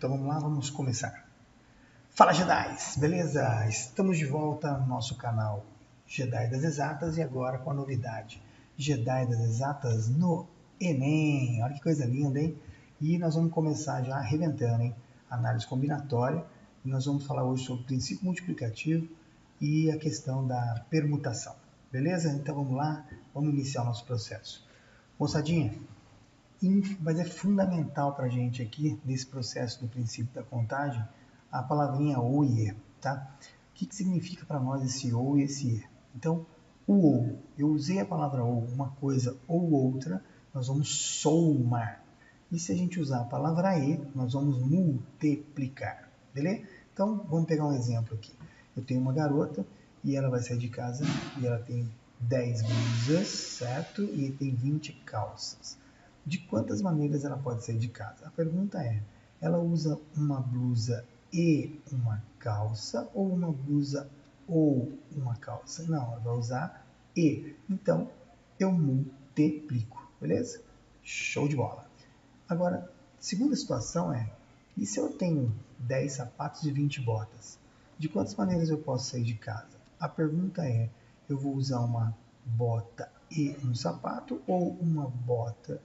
Então vamos lá, vamos começar. Fala Jedis, beleza? Estamos de volta no nosso canal Jedi das Exatas e agora com a novidade Jedi das Exatas no Enem. Olha que coisa linda, hein? E nós vamos começar já arrebentando, hein? Análise combinatória. E nós vamos falar hoje sobre o princípio multiplicativo e a questão da permutação. Beleza? Então vamos lá, vamos iniciar o nosso processo. Moçadinha, mas é fundamental para a gente aqui, nesse processo do princípio da contagem, a palavrinha ou e, tá? O que significa para nós esse ou e esse e? Então, o ou, eu usei a palavra ou, uma coisa ou outra, nós vamos somar. E se a gente usar a palavra e, nós vamos multiplicar, beleza? Então, vamos pegar um exemplo aqui. Eu tenho uma garota e ela vai sair de casa e ela tem 10 blusas, certo? E tem 20 calças. De quantas maneiras ela pode sair de casa? A pergunta é, ela usa uma blusa e uma calça ou uma blusa ou uma calça? Não, ela vai usar e. Então, eu multiplico, beleza? Show de bola. Agora, segunda situação é, e se eu tenho 10 sapatos e 20 botas? De quantas maneiras eu posso sair de casa? A pergunta é, eu vou usar uma bota e um sapato ou uma bota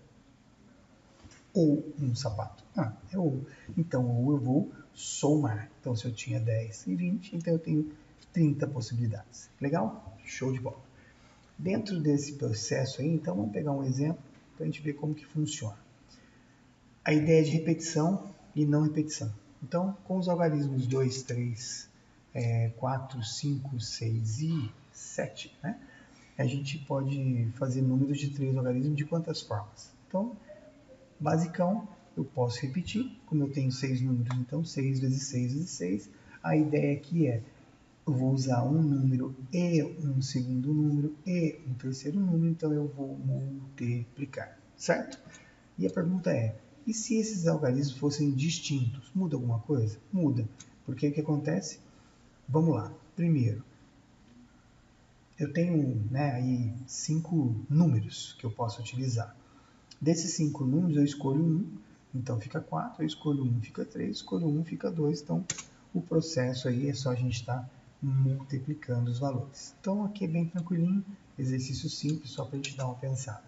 ou um sapato? É ou. Então, ou eu vou somar. Então, se eu tinha 10 e 20, então eu tenho 30 possibilidades. Legal? Show de bola. Dentro desse processo aí, então, vamos pegar um exemplo para a gente ver como que funciona. A ideia de repetição e não repetição. Então, com os algarismos 2, 3, 4, 5, 6 e 7, né? A gente pode fazer números de 3 algarismos de quantas formas? Então, basicão, eu posso repetir, como eu tenho 6 números, então 6 vezes 6 vezes 6. A ideia aqui é, eu vou usar um número e um segundo número e um terceiro número, então eu vou multiplicar, certo? E a pergunta é, e se esses algarismos fossem distintos? Muda alguma coisa? Muda. Porque o que acontece? Vamos lá. Primeiro, eu tenho aí 5 números que eu posso utilizar. Desses 5 números, eu escolho 1, então fica 4, eu escolho 1, fica 3, escolho 1, fica 2, então o processo aí é só a gente estar multiplicando os valores. Então aqui é bem tranquilinho, exercício simples, só para a gente dar uma pensada.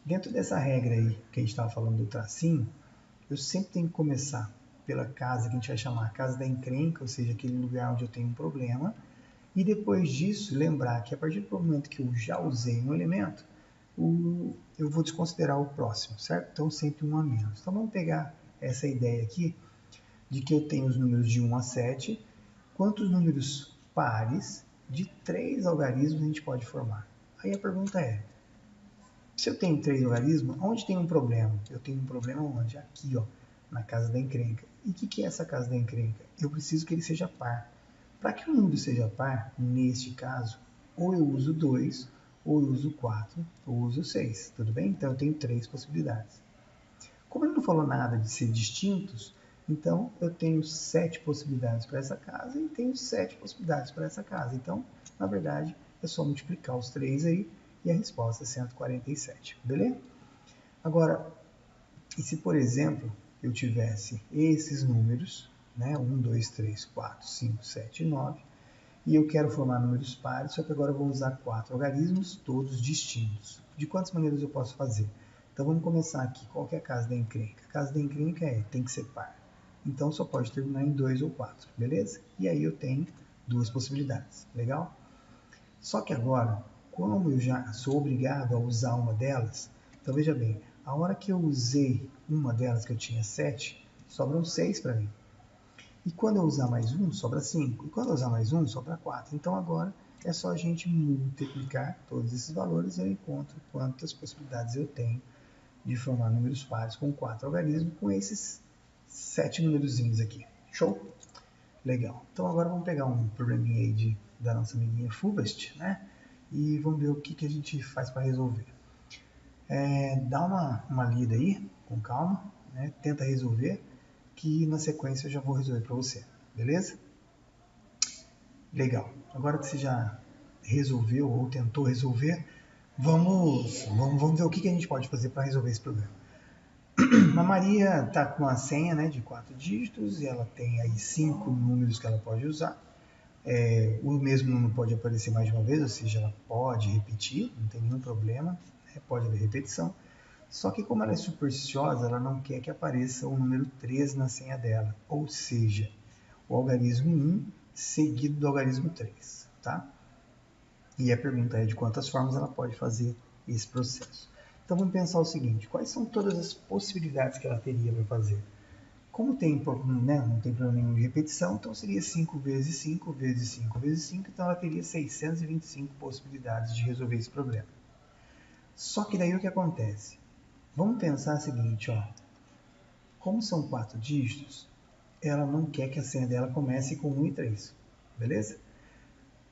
Dentro dessa regra aí, que a gente estava falando do tracinho, eu sempre tenho que começar pela casa, que a gente vai chamar casa da encrenca, ou seja, aquele lugar onde eu tenho um problema, e depois disso lembrar que a partir do momento que eu já usei um elemento, eu vou desconsiderar o próximo, certo? Então, sempre um a menos. Então, vamos pegar essa ideia aqui de que eu tenho os números de 1 a 7. Quantos números pares de 3 algarismos a gente pode formar? Aí a pergunta é, se eu tenho 3 algarismos, onde tem um problema? Eu tenho um problema onde? Aqui, ó, na casa da encrenca. E o que é essa casa da encrenca? Eu preciso que ele seja par. Para que o número seja par, neste caso, ou eu uso 2, ou eu uso 4, ou eu uso 6, tudo bem? Então eu tenho 3 possibilidades. Como ele não falou nada de ser distintos, então eu tenho 7 possibilidades para essa casa e tenho 7 possibilidades para essa casa. Então, na verdade, é só multiplicar os 3 aí e a resposta é 147, beleza? Agora, e se por exemplo eu tivesse esses números, né, 1, 2, 3, 4, 5, 7 e 9, e eu quero formar números pares, só que agora eu vou usar 4 algarismos, todos distintos. De quantas maneiras eu posso fazer? Então vamos começar aqui. Qual que é a casa da encrenca? A casa da encrenca tem que ser par. Então só pode terminar em 2 ou 4, beleza? E aí eu tenho 2 possibilidades, legal? Só que agora, como eu já sou obrigado a usar uma delas, então veja bem, a hora que eu usei uma delas, que eu tinha 7, sobram 6 para mim. E quando eu usar mais um, sobra 5. E quando eu usar mais um, sobra 4. Então agora é só a gente multiplicar todos esses valores e eu encontro quantas possibilidades eu tenho de formar números pares com 4 algarismos com esses 7 numerozinhos aqui. Show? Legal. Então agora vamos pegar um probleminha aí da nossa amiguinha Fubest, né? E vamos ver o que a gente faz para resolver. Dá uma lida aí, com calma, né? Tenta resolver, que na sequência eu já vou resolver para você, beleza? Legal. Agora que você já resolveu ou tentou resolver, vamos ver o que a gente pode fazer para resolver esse problema. A Maria está com uma senha, né, de 4 dígitos e ela tem aí 5 números que ela pode usar. O mesmo número pode aparecer mais de uma vez, ou seja, ela pode repetir, não tem nenhum problema, né, pode haver repetição. Só que como ela é supersticiosa, ela não quer que apareça o número 3 na senha dela, ou seja, o algarismo 1 seguido do algarismo 3, tá? E a pergunta é de quantas formas ela pode fazer esse processo. Então vamos pensar o seguinte, quais são todas as possibilidades que ela teria para fazer? Como tem, né, não tem problema nenhum de repetição, então seria 5 vezes 5 vezes 5 vezes 5, então ela teria 625 possibilidades de resolver esse problema. Só que daí o que acontece? Vamos pensar o seguinte, ó, como são 4 dígitos, ela não quer que a senha dela comece com 1 e 3, beleza?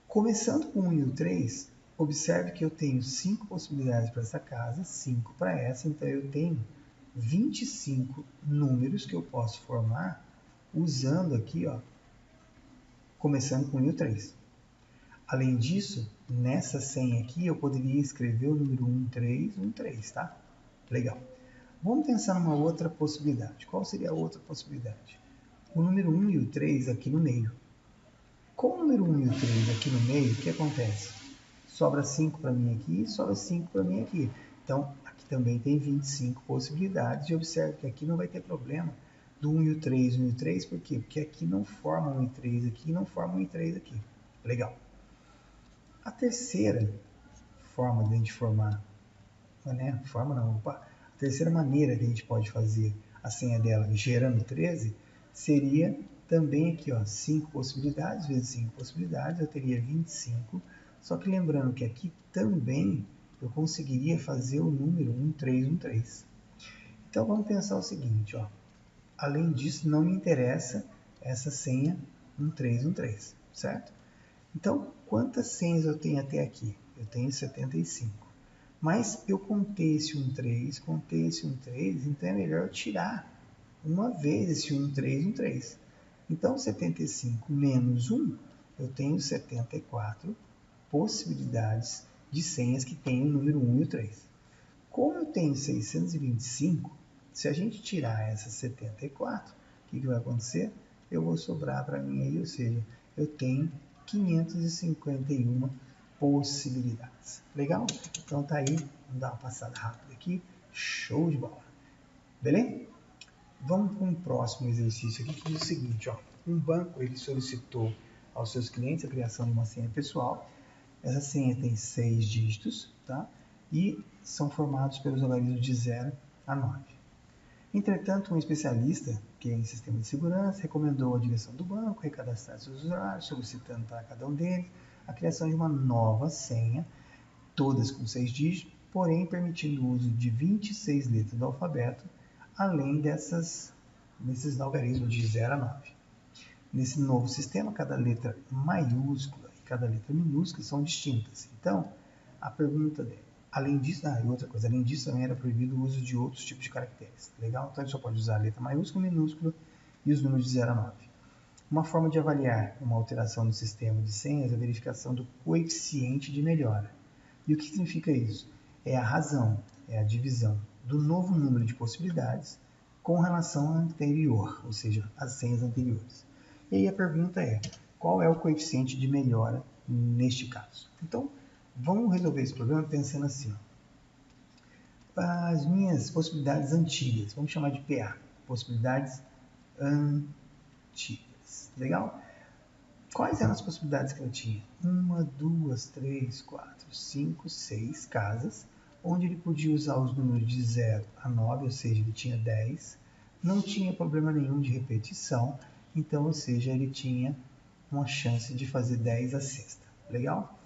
Começando com 1 e o 3, observe que eu tenho 5 possibilidades para essa casa, 5 para essa, então eu tenho 25 números que eu posso formar usando aqui, ó, começando com 1 e o 3. Além disso, nessa senha aqui, eu poderia escrever o número 1313, tá? Legal. Vamos pensar numa outra possibilidade. Qual seria a outra possibilidade? O número 1 e o 3 aqui no meio. Com o número 1 e o 3 aqui no meio, o que acontece? Sobra 5 para mim aqui, sobra 5 para mim aqui. Então, aqui também tem 25 possibilidades. E observe que aqui não vai ter problema do 1 e o 3, 1 e o 3, por quê? Porque aqui não forma 1 e 3 aqui, não forma 1 e 3 aqui. Legal. A terceira forma de a gente formar, né? A terceira maneira que a gente pode fazer a senha dela gerando 13 seria também aqui, ó, 5 possibilidades vezes 5 possibilidades, eu teria 25. Só que lembrando que aqui também eu conseguiria fazer o número 1313. Então vamos pensar o seguinte, ó. Além disso, não me interessa essa senha 1313, certo? Então, quantas senhas eu tenho até aqui? Eu tenho 75. Mas eu contei esse 13, contei esse 13, então é melhor eu tirar uma vez esse 13. Então, 75 menos 1, eu tenho 74 possibilidades de senhas que tem o número 1 e o 3. Como eu tenho 625, se a gente tirar essas 74, o que vai acontecer? Eu vou sobrar para mim aí, ou seja, eu tenho 551 possibilidades. Legal? Então tá aí, vamos dar uma passada rápida aqui. Show de bola. Beleza? Vamos para um próximo exercício aqui que diz o seguinte, ó. Um banco ele solicitou aos seus clientes a criação de uma senha pessoal. Essa senha tem 6 dígitos, tá? E são formados pelos algarismos de 0 a 9. Entretanto, um especialista, que é em sistema de segurança, recomendou à direção do banco recadastrar seus usuários, solicitando para cada um deles a criação de uma nova senha, todas com 6 dígitos, porém permitindo o uso de 26 letras do alfabeto, além desses algarismos de 0 a 9. Nesse novo sistema, cada letra maiúscula e cada letra minúscula são distintas. Então, a pergunta é, além disso, e outra coisa, além disso também era proibido o uso de outros tipos de caracteres. Legal? Então, ele só pode usar a letra maiúscula, minúscula e os números de 0 a 9. Uma forma de avaliar uma alteração no sistema de senhas é a verificação do coeficiente de melhora. E o que significa isso? É a razão, é a divisão do novo número de possibilidades com relação à anterior, ou seja, as senhas anteriores. E aí a pergunta é, qual é o coeficiente de melhora neste caso? Então, vamos resolver esse problema pensando assim. As minhas possibilidades antigas, vamos chamar de PA, possibilidades antigas. Legal? Quais eram as possibilidades que eu tinha? 1, 2, 3, 4, 5, 6 casas, onde ele podia usar os números de 0 a 9, ou seja, ele tinha 10, não tinha problema nenhum de repetição, então, ou seja, ele tinha uma chance de fazer 10 a sexta. Legal?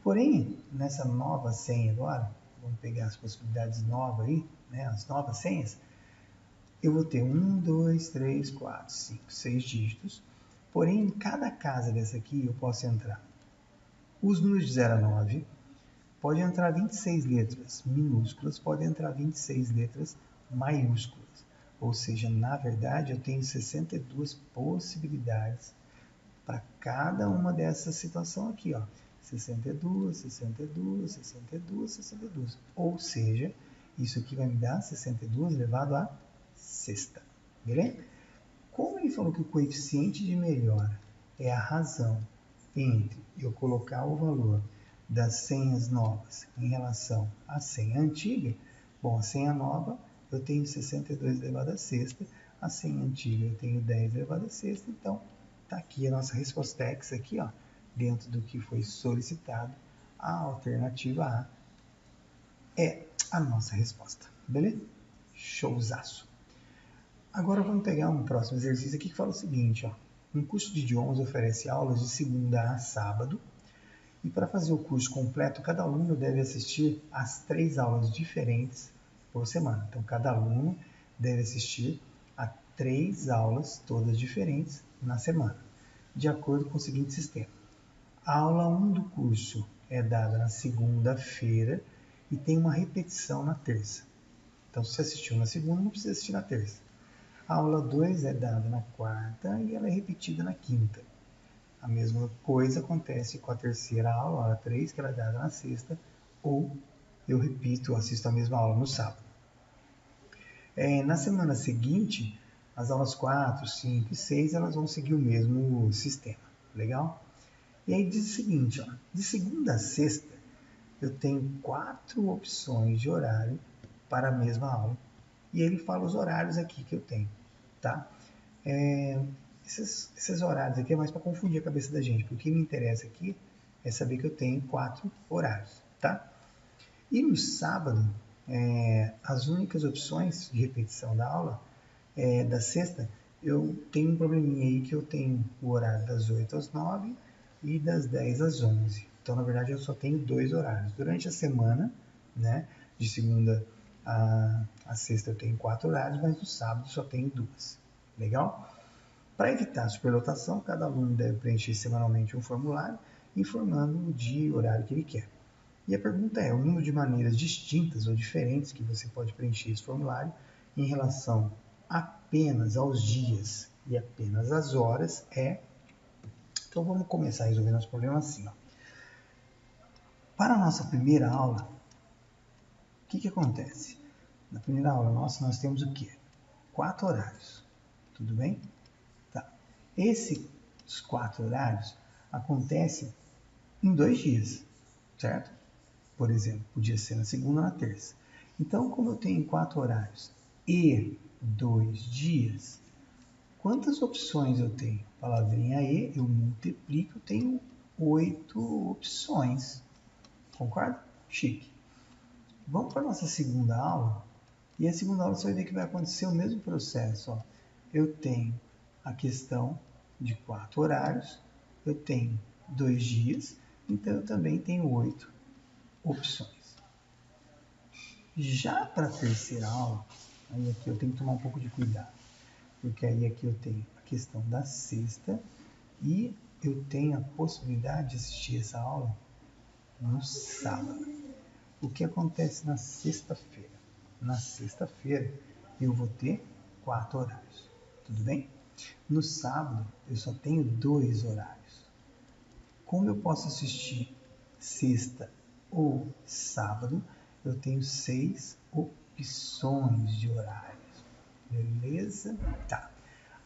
Porém, nessa nova senha agora, vamos pegar as possibilidades novas aí, né, as novas senhas, eu vou ter 1, 2, 3, 4, 5, 6 dígitos, porém, em cada casa dessa aqui eu posso entrar os números de 0 a 9, pode entrar 26 letras minúsculas, pode entrar 26 letras maiúsculas. Ou seja, na verdade, eu tenho 62 possibilidades para cada uma dessas situações aqui, ó. 62, 62, 62, 62. Ou seja, isso aqui vai me dar 62 elevado a sexta, beleza? Como ele falou que o coeficiente de melhora é a razão entre eu colocar o valor das senhas novas em relação à senha antiga, bom, a senha nova eu tenho 62 elevado a sexta, a senha antiga eu tenho 10 elevado a sexta, então está aqui a nossa respostex aqui, ó, dentro do que foi solicitado, a alternativa A é a nossa resposta, beleza? Showzaço! Agora vamos pegar um próximo exercício aqui que fala o seguinte, ó, um curso de idiomas oferece aulas de segunda a sábado, e para fazer o curso completo, cada aluno deve assistir às 3 aulas diferentes por semana. Então, cada aluno deve assistir a 3 aulas, todas diferentes, na semana, de acordo com o seguinte sistema. A aula 1 do curso é dada na segunda-feira e tem uma repetição na terça. Então, se você assistiu na segunda, não precisa assistir na terça. A aula 2 é dada na quarta e ela é repetida na quinta. A mesma coisa acontece com a terceira aula, a aula 3, que ela é dada na sexta, ou eu repito, assisto a mesma aula no sábado. Na semana seguinte, as aulas 4, 5 e 6, elas vão seguir o mesmo sistema, legal? E aí diz o seguinte, ó, de segunda a sexta, eu tenho 4 opções de horário para a mesma aula. E ele fala os horários aqui que eu tenho, tá? Esses horários aqui é mais para confundir a cabeça da gente, porque o que me interessa aqui é saber que eu tenho 4 horários, tá? E no sábado, as únicas opções de repetição da aula, da sexta, eu tenho um probleminha aí que eu tenho o horário das 8 às 9 e das 10 às 11. Então, na verdade, eu só tenho 2 horários. Durante a semana, né, de segunda a sexta eu tenho 4 horários, mas no sábado só tenho 2. Legal? Para evitar a superlotação, cada aluno deve preencher semanalmente um formulário informando o dia e o horário que ele quer. E a pergunta é, o número de maneiras distintas ou diferentes que você pode preencher esse formulário em relação apenas aos dias e apenas às horas é... Então vamos começar a resolver nosso problema assim, ó. Para a nossa primeira aula, o que acontece? Na primeira aula nossa, nós temos o quê? 4 horários. Tudo bem? Tá. Esses 4 horários acontecem em 2 dias, certo? Por exemplo, podia ser na segunda ou na terça. Então, como eu tenho 4 horários e 2 dias, quantas opções eu tenho? Palavrinha E, eu multiplico, eu tenho 8 opções. Concorda? Chique. Vamos para a nossa segunda aula. E a segunda aula você vai ver que vai acontecer o mesmo processo. Ó. Eu tenho a questão de 4 horários, eu tenho 2 dias, então eu também tenho 8 opções. Já para a terceira aula, aí aqui eu tenho que tomar um pouco de cuidado, porque aí aqui eu tenho a questão da sexta e eu tenho a possibilidade de assistir essa aula no sábado. O que acontece na sexta-feira? Na sexta-feira eu vou ter 4 horários, tudo bem? No sábado eu só tenho 2 horários. Como eu posso assistir sexta ou sábado, eu tenho 6 opções de horários. Beleza? Tá.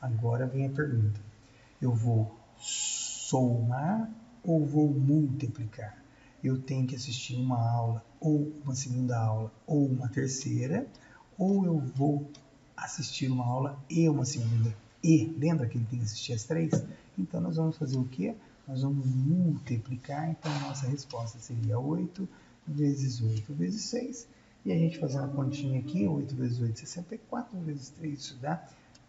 Agora vem a pergunta. Eu vou somar ou vou multiplicar? Eu tenho que assistir uma aula, ou uma segunda aula, ou uma terceira, ou eu vou assistir uma aula e uma segunda. E, lembra que ele tem que assistir as 3? Então, nós vamos fazer o quê? Nós vamos multiplicar, então a nossa resposta seria 8 vezes 8 vezes 6. E a gente fazendo a continha aqui, 8 vezes 8, 64, vezes 3, isso dá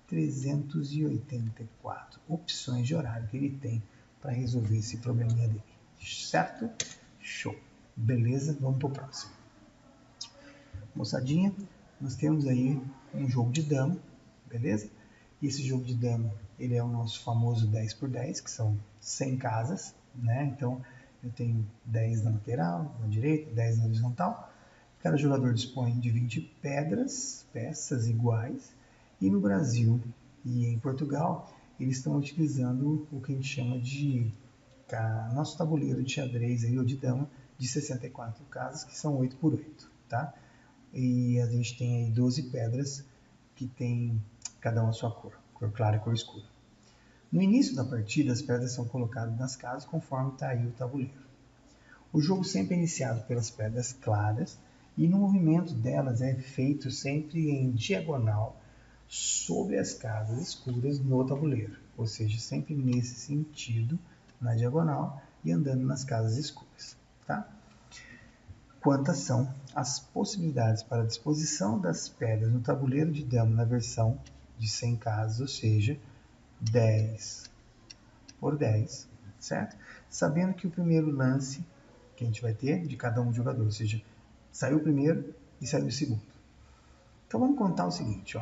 384 opções de horário que ele tem para resolver esse probleminha dele. Certo? Show. Beleza? Vamos para o próximo. Moçadinha, nós temos aí um jogo de dama, beleza? E esse jogo de dama, ele é o nosso famoso 10 por 10, que são 100 casas, né? Então, eu tenho 10 na lateral, na direita, 10 na horizontal. Cada jogador dispõe de 20 peças iguais. E no Brasil e em Portugal, eles estão utilizando o que a gente chama de nosso tabuleiro de xadrez aí, ou de dama, de 64 casas, que são 8 por 8, tá? E a gente tem aí 12 pedras que tem cada uma a sua cor clara e cor escura. No início da partida, as pedras são colocadas nas casas conforme está aí o tabuleiro. O jogo sempre é iniciado pelas pedras claras e no movimento delas é feito sempre em diagonal sobre as casas escuras no tabuleiro, ou seja, sempre nesse sentido, na diagonal e andando nas casas escuras. Tá? Quantas são as possibilidades para a disposição das pedras no tabuleiro de dama na versão de 100 casas, ou seja, 10 por 10, certo? Sabendo que o primeiro lance que a gente vai ter de cada um dos jogadores, ou seja, saiu o primeiro e saiu o segundo. Então vamos contar o seguinte, ó.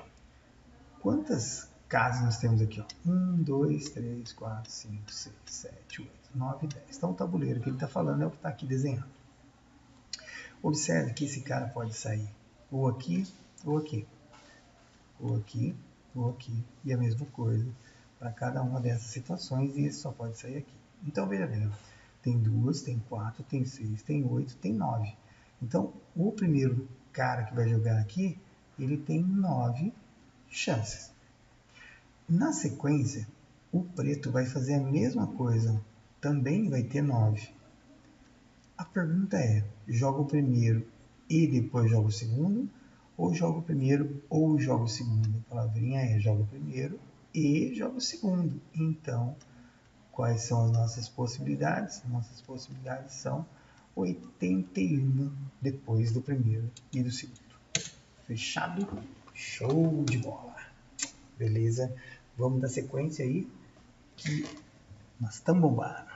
Quantas casas nós temos aqui? Ó? 1, 2, 3, 4, 5, 6, 7, 8, 9, 10. Então o tabuleiro que ele está falando é o que está aqui desenhado. Observe que esse cara pode sair ou aqui, ou aqui, ou aqui, ou aqui, e a mesma coisa para cada uma dessas situações, e esse só pode sair aqui. Então, veja bem, tem 2, tem 4, tem 6, tem 8, tem 9. Então, o primeiro cara que vai jogar aqui, ele tem 9 chances. Na sequência, o preto vai fazer a mesma coisa, também vai ter 9. A pergunta é, joga o primeiro e depois joga o segundo? Ou joga o primeiro ou joga o segundo? A palavrinha é, joga o primeiro e joga o segundo. Então, quais são as nossas possibilidades? Nossas possibilidades são 81 depois do primeiro e do segundo. Fechado? Show de bola! Beleza? Vamos dar sequência aí, que nós estamos bombando.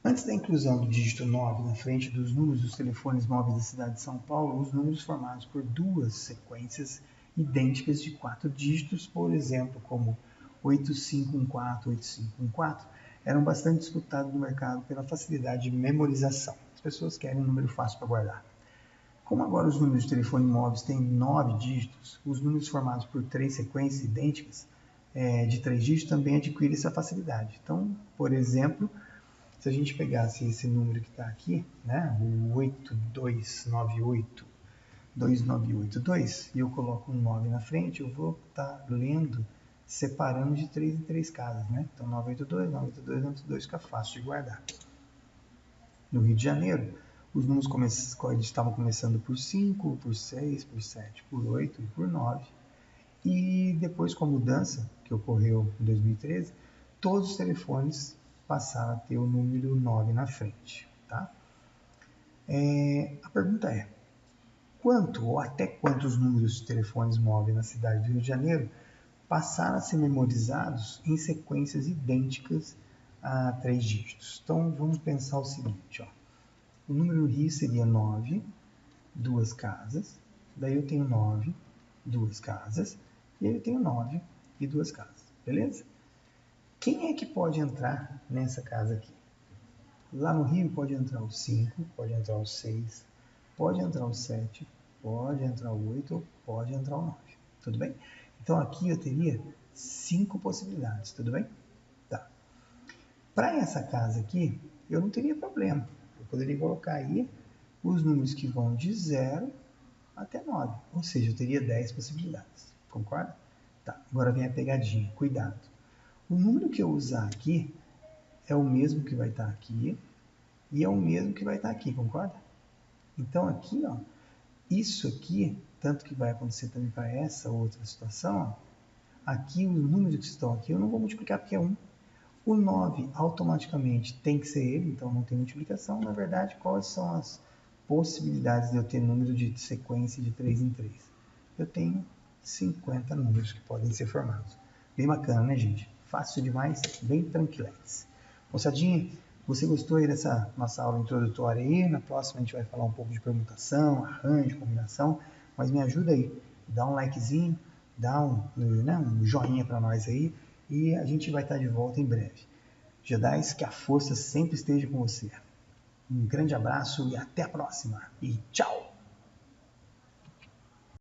Antes da inclusão do dígito 9 na frente dos números dos telefones móveis da cidade de São Paulo, os números formados por duas sequências idênticas de 4 dígitos, por exemplo, como 8514, 8514, eram bastante disputados no mercado pela facilidade de memorização. As pessoas querem um número fácil para guardar. Como agora os números de telefone móveis têm 9 dígitos, os números formados por 3 sequências idênticas de 3 dígitos também adquirem essa facilidade. Então, por exemplo, se a gente pegasse esse número que está aqui, né, o 82982982, e eu coloco um 9 na frente, eu vou estar lendo, separando de 3 em 3 casas. Né? Então, 982, 982, 982 fica fácil de guardar. No Rio de Janeiro, os números estavam começando por 5, por 6, por 7, por 8 e por 9. E depois, com a mudança que ocorreu em 2013, todos os telefones passaram a ter o número 9 na frente. Tá? A pergunta é, quanto ou até quantos números de telefones móveis na cidade do Rio de Janeiro passaram a ser memorizados em sequências idênticas a 3 dígitos? Então, vamos pensar o seguinte, ó. O número Rio seria 9, 2 casas, daí eu tenho 9, 2 casas, e aí eu tenho 9 e 2 casas, beleza? Quem é que pode entrar nessa casa aqui? Lá no Rio pode entrar o 5, pode entrar o 6, pode entrar o 7, pode entrar o 8 ou pode entrar o 9. Tudo bem? Então aqui eu teria 5 possibilidades, tudo bem? Tá. Para essa casa aqui, eu não teria problema. Eu poderia colocar aí os números que vão de 0 até 9. Ou seja, eu teria 10 possibilidades. Concorda? Tá. Agora vem a pegadinha. Cuidado. O número que eu usar aqui é o mesmo que vai estar aqui e é o mesmo que vai estar aqui, concorda? Então aqui, ó, isso aqui, tanto que vai acontecer também para essa outra situação, ó, aqui os números que estão aqui eu não vou multiplicar porque é 1. O 9 automaticamente tem que ser ele, então não tem multiplicação. Na verdade, quais são as possibilidades de eu ter número de sequência de 3 em 3? Eu tenho 50 números que podem ser formados. Bem bacana, né, gente? Fácil demais, bem tranquilex. Moçadinha, você gostou aí dessa nossa aula introdutória aí? Na próxima a gente vai falar um pouco de permutação, arranjo, combinação, mas me ajuda aí, dá um likezinho, dá um joinha para nós aí e a gente vai estar de volta em breve. Jedis, que a força sempre esteja com você. Um grande abraço e até a próxima. E tchau!